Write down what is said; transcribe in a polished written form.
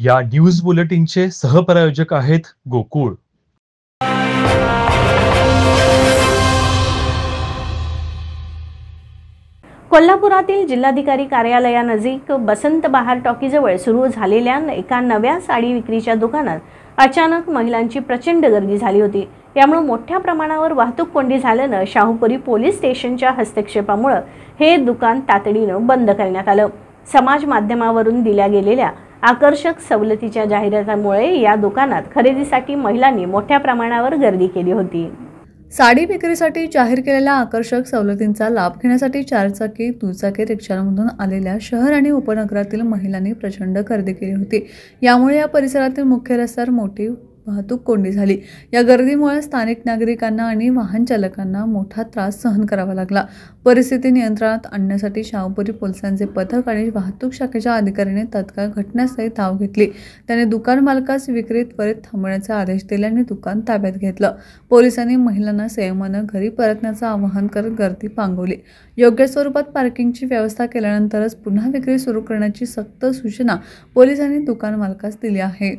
या न्यूज बुलेटिनचे सहप्रायोजक आहेत गोकुळ। कोल्हापुरातील जिल्हाधिकारी कार्यालयानजीक बसंत बहार टॉकीजवळ सुरू झालेल्या एका नव्या साडी विक्रीच्या दुकानात अचानक महिलांची प्रचंड गर्दी झाली होती। यामुळे मोठ्या प्रमाणावर वाहतूक कोंडी झाल्याने शाहूपुरी पोलीस स्टेशनच्या हस्तक्षेपामुळे हे दुकान तातडीने बंद करण्यात आलं। समाज माध्यमावरून दिल्या गेलेल्या आकर्षक सवलतीच्या जाहिरातीमुळे या दुकानात खरेदीसाठी महिलांनी मोठ्या प्रमाणावर गर्दी केली होती। साडी विक्रीसाठी जाहीर केलेल्या आकर्षक सवलतींचा लाभ घेण्यासाठी चारचाकी दुचाकी रिक्षांमधून आलेल्या शहर आणि उपनगरातील महिलांनी प्रचंड गर्दी केली होती। यामुळे या परिसरातील मुख्य रस्त्यावर मोठी वाहतूक कोंडी झाली। या गर्दीमुळे स्थानिक नागरिकांना आणि वाहन चालकांना मोठा त्रास सहन करावा लागला। परिस्थिती नियंत्रणात आणण्यासाठी शाहूपुरी पोलिसांचे पथक आणि वाहतूक शाखेच्या अधिकाऱ्यांनी तात्काळ घटनास्थळी धाव घेतली। त्याने दुकान मालकास विक्री त्वरित थांबवण्याचे आदेश दिल्याने दुकान ताब्यात घेतलं। पोलिसांनी महिलांना संयमानं घरी परतण्याचं आवाहन करत गर्दी पांगवली। योग्य स्वरूपात पार्किंगची व्यवस्था केल्यानंतरच पुन्हा विक्री सुरू करण्याची सक्त सूचना पोलिसांनी दुकान मालकास दिली आहे।